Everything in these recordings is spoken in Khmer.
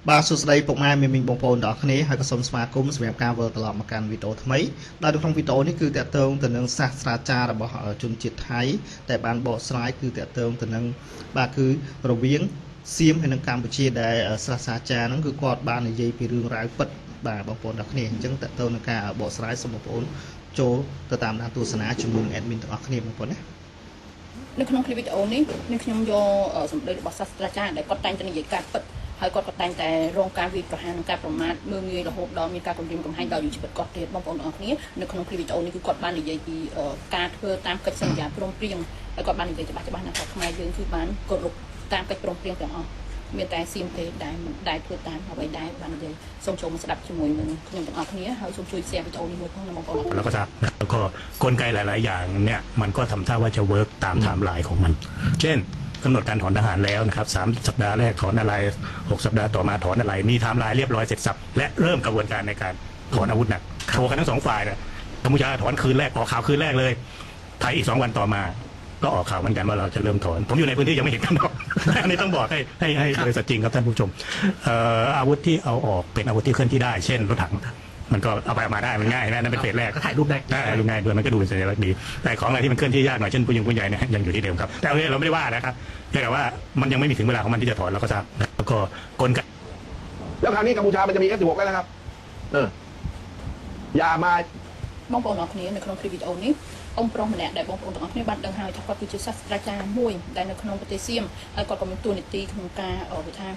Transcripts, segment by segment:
បាទសួស្តីពុកម៉ែមីមីងបងប្អូនទាំងអស់គ្នាហើយក៏សូមស្វាគមន៍សម្រាប់ការវិលត្រឡប់មកកាន់វីដេអូថ្មីដែលនៅក្នុងវីដេអូនេះគឺតាក់ទងទៅនឹងសាស្ត្រាចារ្យរបស់ជនជាតិថៃដែលបានបកស្រាយគឺតាក់ទងទៅនឹងបាទគឺរវាងសៀមហើយនិងកម្ពុជាដែលសាស្ត្រាចារ្យហ្នឹងគឺគាត់បាននិយាយពីរឿងរ៉ាវពិតបាទបងប្អូនទាំងអស់គ្នាអញ្ចឹងតាក់ទងនឹងការបកស្រាយសូមបងប្អូនចូលទៅតាមដានទស្សនាជាមួយនឹង admin ទាំងអស់គ្នាបងប្អូនណានៅក្នុងคลิปវីដេអូនេះនឹងខ្ញុំយកសម្ដីរបស់សាស្ត្រាចារ្យដែលគាត់តែងតែនិយាយការពិតហើយគាត់តែងតែរងការវាយប្រហារនិងការប្រមាថមើលងាយរហូតដល់មានការគំរាមកំហែងដល់ជីវិតគាត់ទៀតបងប្អូនទាំងអស់គ្នានៅក្នុងคลิปវីដេអូនេះគឺគាត់បាននិយាយពីការធ្វើតាមកិច្ចសន្យាព្រមព្រៀងហើយគាត់បាននិយាយច្បាស់ណាស់ថាខ្មែរយើងគឺបានគោរពតាមកិច្ចព្រមព្រៀងទាំងអស់មានតែសៀមទេដែលមិនដែលធ្វើតាមអ្វីដែលបាននិយាយសូមចូលមកស្ដាប់ជាមួយនឹងខ្ញុំទាំងអស់គ្នាហើយសូមជួយ share វីដេអូនេះមួយផងណាបងប្អូនแล้วก็จะแล้วก็กลไกหลายๆอย่างเนี่ยมันก็ทำท่าว่าจะเวิร์กตามไทม์ไลน์ของมันเช่นกำหนดการถอนทหารแล้วนะครับ3 สัปดาห์แรกถอนอะไร6 สัปดาห์ต่อมาถอนอะไรมีไทม์ไลน์เรียบร้อยเสร็จสับและเริ่มกระบวนการในการถอนอาวุธหนักโชว์กันทั้ง2 ฝ่ายนะกัมพูชาถอนคืนแรกออกข่าวคืนแรกเลยไทยอีก2 วันต่อมาก็ออกข่าวเหมือนกันว่าเราจะเริ่มถอนผมอยู่ในพื้นที่ยังไม่เห็นกันหรอกอันนี้ต้องบอกให้โดยสัจจริงครับท่านผู้ชมอาวุธที่เอาออกเป็นอาวุธที่เคลื่อนที่ได้เช่นรถถังมันก็เอาไปมาได้มันง่ายนะนั่นเป็นเฟสแรกก็ถ่ายรูปได้ถ่ายรูปง่ายด้วยมันก็ดูเป็นสัญลักษณ์ดีแต่ของอะไรที่มันเคลื่อนที่ยากหน่อยเช่นผู้ใหญ่เนี่ยยังอยู่ที่เดิมครับแต่เราไม่ได้ว่านะครับแต่ว่ามันยังไม่มีถึงเวลาของมันที่จะถอนเราก็ทราบแล้วก็กลไกแล้วคราวนี้กัมพูชามันจะมี F16 แล้วนะครับอย่ามาបងប្អូនទាំងអស់គ្នានៅក្នុងคลิปវីដេអូនេះôngប្រុសម្នាក់ដែលបងប្អូនទាំងអស់គ្នាបានដឹងហើយថាគាត់គឺជាសាស្ត្រាចារ្យមួយដែលនៅក្នុងប្រទេសសៀមហើយគាត់ក៏មានតួនាទីក្នុងការវិថា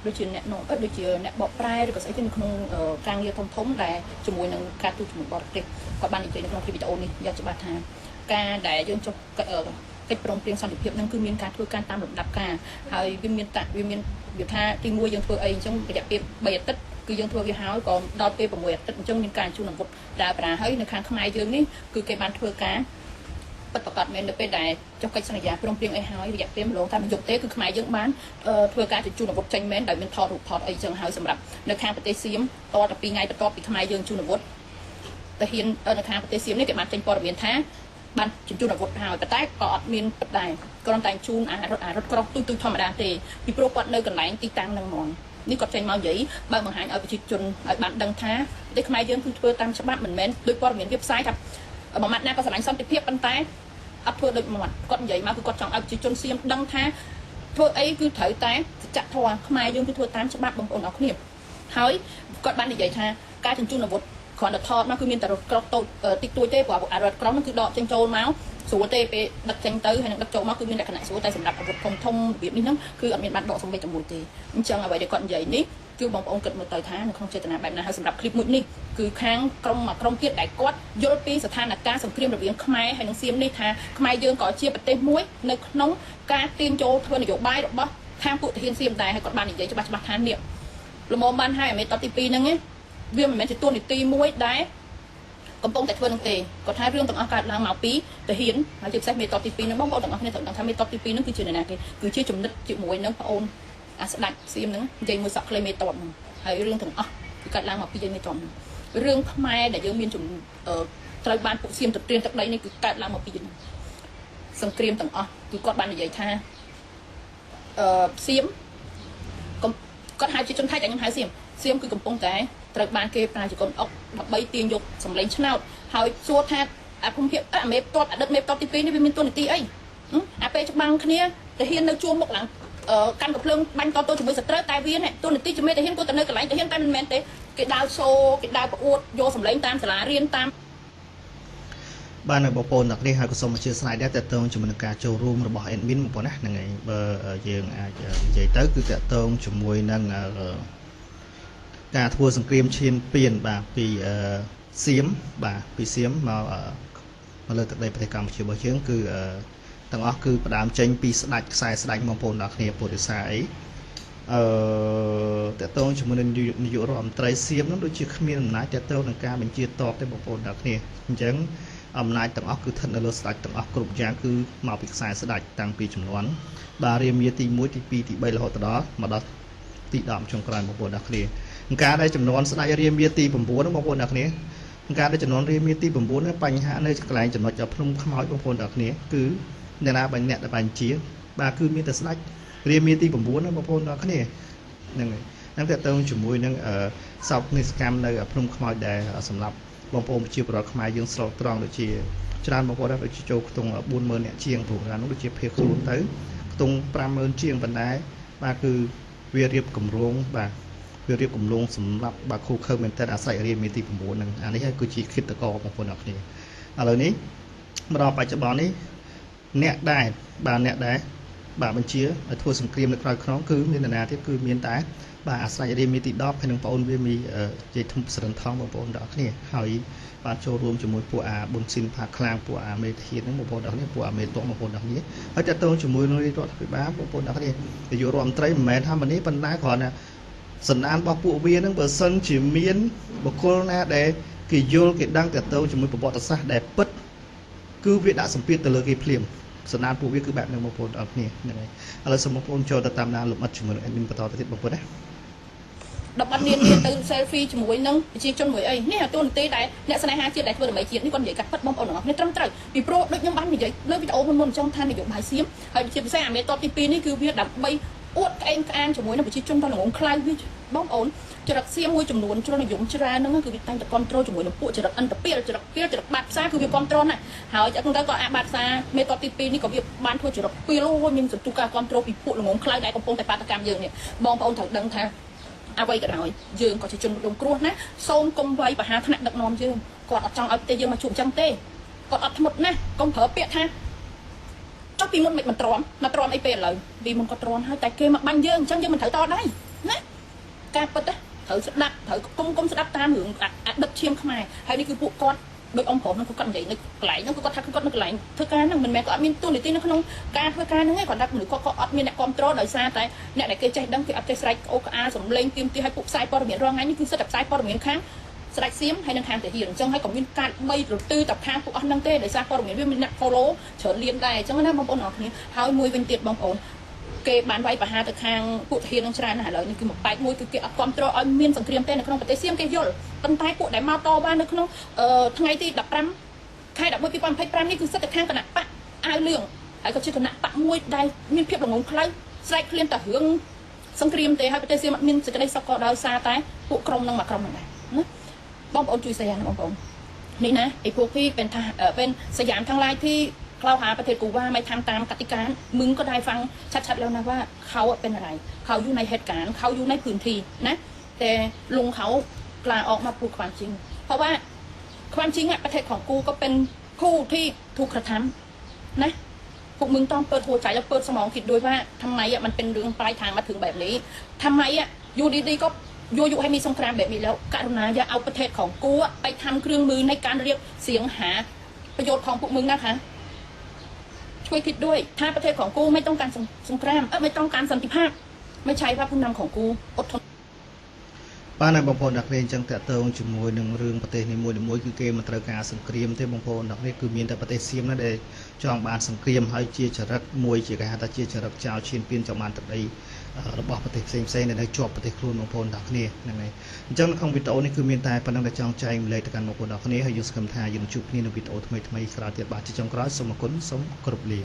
ដូចជាអ្នកនោះដូចជាអ្នកបកប្រែឬក៏ស្អីទៅនៅក្នុងការងារធំដែលជាមួយនឹងការទូតជាមួយបរទេសគាត់បាននិយាយនៅក្នុងវីដេអូនេះយ៉ាងច្បាស់ថាការដែលយើងចុះកិច្ចព្រមព្រៀងសន្តិភាពនឹងគឺមានការធ្វើការតាមលំដាប់ការហើយវាមានវាថាទី1យើងធ្វើអីអញ្ចឹងរយៈពេល3 អាទិត្យគឺយើងធ្វើវាហើយក៏ដល់ពេល6 អាទិត្យអញ្ចឹងមានការជួនអាវុធដើរប្រាហើយនៅខាងខ្មែរយើងនេះគឺគេបានធ្វើការបិទប្រកាសមែននៅពេលដែលចុះកិច្ចសន្យាព្រមព្រៀងអីហើយរយៈពេលម្លងតែមិនយកទេគឺខ្មែរយើងបានធ្វើការជញ្ជូនអាវុធចេញមែនដោយមានថតរូបថតអីចឹងហើយសម្រាប់នៅខាងប្រទេសសៀមតទៅ2 ថ្ងៃបន្ទាប់ពីខ្មែរយើងជូនអាវុធទៅហ៊ាននៅខាងប្រទេសសៀមនេះគេបានចេញព័ត៌មានថាបានជញ្ជូនអាវុធហើយប៉ុន្តែក៏អត់មានពិតដែរគ្រាន់តែជូនរថក្រោះទូចធម្មតាទេពីព្រោះគាត់នៅកន្លែងទីតាំងហ្នឹងហ្មងនេះគាត់ចេញមកនិយាយបើបង្ហាញឲ្យប្រជាជនឲ្យបានដឹងថាប្រទេសខ្មែរយើងគឺធ្វើតាមច្បាប់មិនមែនដោយព័ត៌មានវាផ្សាយថាមួយម៉ាត់ណាក៏ស្រឡាញ់សន្តិភាពប៉ុន្តែអត់ធ្វើដូចមួយម៉ាត់គាត់និយាយមកគឺគាត់ចង់ឲ្យប្រជាជនសៀមដឹងថាធ្វើអីគឺត្រូវតែសច្ចធម៌ខ្មែរយើងគឺធ្វើតាមច្បាប់បងប្អូនអរគ្នាហើយគាត់បាននិយាយថាការជញ្ជូនអាវុធគ្រាន់តែថតមកគឺមានតែរថក្រោះតូចតិចតួចទេព្រោះរថក្រោះហ្នឹងគឺដកចេញចូលមកស្រួលទេពេលដឹកចេញទៅហើយនឹងដឹកចូលមកគឺមានលក្ខណៈស្រួលតែសម្រាប់អាវុធធំរបៀបនេះហ្នឹងគឺអត់មានបានដកសម្បេចជាមួយទេអញ្ចឹងអ្វីដែលគាត់និយាយនេះគឺបងប្អូនគិតមើលទៅថានៅក្នុងចេតនាបែបណាហើយសម្រាប់คลิปមួយនេះគឺខាងក្រុមទៀតដែលគាត់យល់ពីស្ថានភាពសង្គ្រាមរវាងខ្មែរហើយនិងសៀមនេះថាខ្មែរយើងក៏ជាប្រទេសមួយនៅក្នុងការទាញចូលធ្វើនយោបាយរបស់ខាងពួកទាហានសៀមដែរហើយគាត់បាននិយាយច្បាស់ថានេះល្មមបានហើយអាមេតទី2ហ្នឹងវាមិនមែនជាតួនាទីមួយដែលកំពុងតែធ្វើនឹងទេគាត់ថារឿងទាំងអស់កើតឡើងមកពីទាហានហើយជាពិសេសមេតបទី2ហ្នឹងបងប្អូនទាំងអស់គ្នាត្រូវដឹងថាមេតបទី2ហ្នឹងគឺជាអ្នកណាគេគឺជាចំណិតជាមួយនឹងប្អូនអាស្ដាច់សៀមហ្នឹងនិយាយមួយសក់ក្លេមេតបហ្នឹងហើយរឿងទាំងអស់គឺកើតឡើងមកពីមេតបហ្នឹងរឿងខ្មែរដែលយើងមានត្រូវបានពួកសៀមទៅត្រៀមទឹកដីនេះគឺកើតឡើងមកពីសង្គ្រាមទាំងអស់គឺគាត់បាននិយាយថាសៀមគាត់ហៅជាជនថៃតែខ្ញុំហៅសៀមគឺកំពុងតែត្រូវបានគេប្រើជាកូនអុកដើម្បីទាញយកសម្លេងឆ្នោតហើយសួរថាភូមិភាគមេតបអតីតមេតបទី2នេះវាមានតួនាទីអីអាពេលច្បាំងគ្នាទាហាននៅជួរមុខឡើងកាន់កំភ្លើងបាញ់តទៅជាមួយសត្រូវតែវាតួនាទីជាមេទាហានគាត់ទៅនៅកន្លែងទាហានតែមិនមែនទេគេដើរសូគេដើរប្រអួតយកសម្លេងតាមសាលារៀនតាមបាទនៅបងប្អូនអ្នកនេះហើយក៏សូមអធិស្ឋានដែរតើតើជាមួយនឹងការចូលរួមរបស់ admin បងប្អូនណាហ្នឹងហើយបើយើងអាចនិយាយទៅគឺតើតើជាមួយនឹងការធ្វើសង្គ្រាមឈានពានបាទពីសៀមបាទពីសៀមមកលើទឹកដីប្រទេសកម្ពុជារបស់យើងគឺទាំងអស់គឺផ្ដើមចេញពីស្ដាច់ខ្សែស្ដាច់បងប្អូនដល់គ្នាពុទ្ធិសាអីតើតើជាមួយនឹងនាយករដ្ឋមន្ត្រីសៀមនោះដូចជាគ្មានអំណាចតើតើនឹងការបញ្ជាតបទេបងប្អូនដល់គ្នាអញ្ចឹងអំណាចទាំងអស់គឺស្ថិតនៅលើស្ដាច់ទាំងអស់គ្រប់យ៉ាងគឺមកពីខ្សែស្ដាច់តាំងពីចំនួនបាទរាមាទី1ទី2ទី3រហូតដល់មកដល់ទី10ចុងក្រោយបងប្អូនដល់គ្នាការដែលចំនួនស្ដាច់រាមាទី9បងប្អូនដល់គ្នាការដែលចំនួនរាមាទី9នេះបញ្ហានៅកន្លែងចំណុចភ្នំខ្មោចបងប្អូនដល់គ្នាគឺអ្នកណាបញ្ជាបាទគឺមានតែស្ដាច់រាមាទី9ណាបងប្អូនដល់គ្នាហ្នឹងហើយ នឹងតើតើជាមួយនឹងសោកនិសកម្មនៅភ្នំខ្មោចដែលសម្រាប់បងប្អូនប្រជាពលរដ្ឋខ្មែរយើងស្រុកត្រង់ដូចជាច្រើនបងប្អូនដែលចូលខ្ទង់ 40,000 នាក់ជាងព្រោះហ្នឹងដូចជាភៀសខ្លួនទៅខ្ទង់ 50,000 ជាងប៉ុន្តែបាទគឺវារៀបគម្រោងបាទវារៀបគម្រោងសម្រាប់បាទគ្រូខើមែនតើអាស្រ័យរៀនមេទី 9 ហ្នឹងអានេះហើយគឺជាគិតកោបងប្អូនអរគ្នាឥឡូវនេះមកដល់បច្ចុប្បន្ននេះអ្នកដែរបាទបញ្ជាឲ្យធ្វើសង្គ្រាមនៅក្រៅខ្នងគឺមាននរណាទៀតគឺមានតែបាទអាស្រ័យរៀនមេទី 10 ហើយនឹងបងប្អូនវាមានជ័យធំសរិនថងបងប្អូនទាំងអស់គ្នាហើយបាទចូលរួមជាមួយពួកអាប៊ុនស៊ីនផាខ្លាំងពួកអាមេធានហ្នឹងបងប្អូនទាំងអស់គ្នាពួកអាមេតងបងប្អូនទាំងអស់គ្នាហើយតើតើជាមួយនឹងរដ្ឋាភិបាលបងប្អូនទាំងអស់គ្នានាយករដ្ឋមន្ត្រីមិនមែនថាម្នេះប៉ុន្តែគ្រាន់តែសន្តានរបស់ពួកវានឹងបើសិនជាមានបុគ្គលណាដែលគេយល់គេដឹងតើតើជាមួយប្រវត្តិសាស្ត្រដែលពិតគឺវាដាក់សម្ពាធទៅលើគេភ្លាមសន្តានពួកវាគឺបែបហ្នឹងបងប្អូនទាំងអស់គ្នាហ្នឹងហើយឥឡូវសូមបងប្អូនចូលទៅតាមដានលំអិតជាមួយនឹង admin បន្តទៅទៀតបងប្អូនណា10 បាត់នាងទៅ selfie ជាមួយនឹងប្រជាជនមួយអីនេះទូនទីដែលអ្នកស្នេហាជាតិដែលធ្វើដើម្បីជាតិនេះគាត់និយាយកាត់ពិតបងប្អូនទាំងអស់គ្នាត្រឹមត្រូវពីព្រោះដូចខ្ញុំបាននិយាយលើវីដេអូមុនៗអញ្ចឹងថានយោបាយសៀមហើយជាពិសេសអាមេតតទី2នេះគឺវាដើម្បីអួតក្អេងក្អាងជាមួយនឹងប្រជាជនដល់ល្ងងខ្លៅវាបងប្អូនចរិតសៀមមួយចំនួនជ្រុលនិយមច្រើនហ្នឹងគឺវាតែងតែគ្រប់គ្រងជាមួយនឹងពួកចរិតអន្តពាលចរិតពីលចរិតបាត់ផ្សារគឺវាគ្រប់គ្រងណាហើយអត់ទៅក៏អាបាត់ផ្សារមេតតទី2នេះក៏វាបានធ្វើចរិតពីលមានសន្ទុះការគ្រប់គ្រងពីពួកល្ងងខ្លៅដែលកំពុងតែបាតកម្មយើងនេះបងប្អូនត្រូវដឹងថាអ្វីក៏ដោយយើងក៏ជាជនរងគ្រោះណាសូមកុំវាយបហាថ្នាក់ដឹកនាំយើងគាត់អត់ចង់ឲ្យប្រទេសយើងមកជួបអញ្ចឹងទេគាត់អត់ធ្មត់ណាកុំប្រើពាក្យថាចុះពីមុនមិនទ្រាំមកទ្រាំអីពេលឥឡូវពីមុនគាត់ទ្រាំហើយតែគេមកបាញ់យើងអញ្ចឹងយើងមិនត្រូវតដែរណាការពិតត្រូវស្ដាប់ត្រូវគុំស្ដាប់តាមរឿងអតីតឈាមខ្មែរហើយនេះគឺពួកគាត់ដោយអង្គព្រមនឹងគាត់និយាយនៅកន្លែងហ្នឹងគាត់ថាគាត់នៅកន្លែងធ្វើការហ្នឹងមិនមែនគាត់អត់មានទូនាទីនៅក្នុងការធ្វើការហ្នឹងទេគាត់ថាមនុស្សគាត់អត់មានអ្នកគ្រប់គ្រងដោយសារតែអ្នកដែលគេចេះដឹងគេអត់ចេះស្រែកអូក្អាសំលេងទៀមទីឲ្យពួកផ្សាយព័ត៌មានរងថ្ងៃនេះគឺសិតតែផ្សាយព័ត៌មានខាងស្ដេចសៀមហើយនឹងខាងទាហានអញ្ចឹងហើយក៏មានការបីរទឺតែខាងពួកអស់ហ្នឹងទេដោយសារព័ត៌មានវាមានអ្នក follow ច្រើនលៀនដែរអញ្ចឹងណាបងប្អូនអរគ្នាហើយមួយវិញទៀតបងប្អូនគេបានវាយប្រហារទៅខាងពួកទាហាននឹងច្រើនណាស់ឥឡូវនេះគឺមួយបែកមួយគឺគេអត់គ្រប់គ្រងឲ្យមានសង្គ្រាមទេនៅក្នុងប្រទេសសៀមគេយល់ប៉ុន្តែពួកដែលមកតវ៉ានៅក្នុងថ្ងៃទី15 ខែ 11 2025 នេះគឺសិទ្ធិខាងគណៈបកអាវលឿងហើយក៏ជាគណៈបកមួយដែលមានភាពល្ងងខ្លៅស្រែកឃ្លានតែរឿងសង្គ្រាមទេហើយប្រទេសសៀមអត់មានសេចក្តីសុខក៏ដោយសារតែពួកក្រុមនឹងមកក្រុមហ្នឹងដែរណាបងប្អូនជួយ share ណាបងប្អូนនេះណាไอ้พวกที่เป็นสยามทั้งหลายที่กล่าวหาประเทศกูว่าไม่ทำตามกติกามึงก็ได้ฟังชัดๆแล้วนะว่าเขาเป็นอะไรเขาอยู่ในเหตุการณ์เขาอยู่ในพื้นที่นะแต่ลุงเขากล้าออกมาพูดความจริงเพราะว่าความจริงอะประเทศของกูก็เป็นผู้ที่ถูกกระทำนะพวกมึงต้องเปิดหัวใจและเปิดสมองคิดด้วยว่าทำไมอะมันเป็นเรื่องปลายทางมาถึงแบบนี้ทำไมอะอยู่ดีๆก็อยู่ให้มีสงครามแบบนี้แล้วกรุณาอย่าเอาประเทศของกูไปทำเครื่องมือในการเรียกเสียงหาประโยชน์ของพวกมึงนะคะช่วยคิดด้วยถ้าประเทศของกูไม่ต้องการสงครามไม่ต้องการสันติภาพไม่ใช่ว่าผู้นำของกูอดทนបានហើយបងប្អូនអ្នកនាងអញ្ចឹងតើតើជាមួយនឹងរឿងប្រទេសនីមួយៗគឺគេមិនត្រូវការសង្គ្រាមទេបងប្អូនអ្នកនេះគឺមានតែប្រទេសសៀមណាដែលចង់បានសង្គ្រាមហើយជាចរិតមួយជាគេហៅថាជាចរិតចោលឈានពៀនចង់បានទឹកដីរបស់ប្រទេសផ្សេងៗដែលនៅជាប់ប្រទេសខ្លួនបងប្អូនអ្នកគ្នាហ្នឹងហើយអញ្ចឹងនៅក្នុងវីដេអូនេះគឺមានតែប៉ុណ្្នឹងដែលចង់ចែកម្លែកទៅកាន់បងប្អូនអ្នកគ្នាហើយយើងសង្ឃឹមថាយើងជួបគ្នានៅវីដេអូថ្មីៗក្រោយទៀតបាទជាចុងក្រោយសូមអរគុណសូមគោរពលា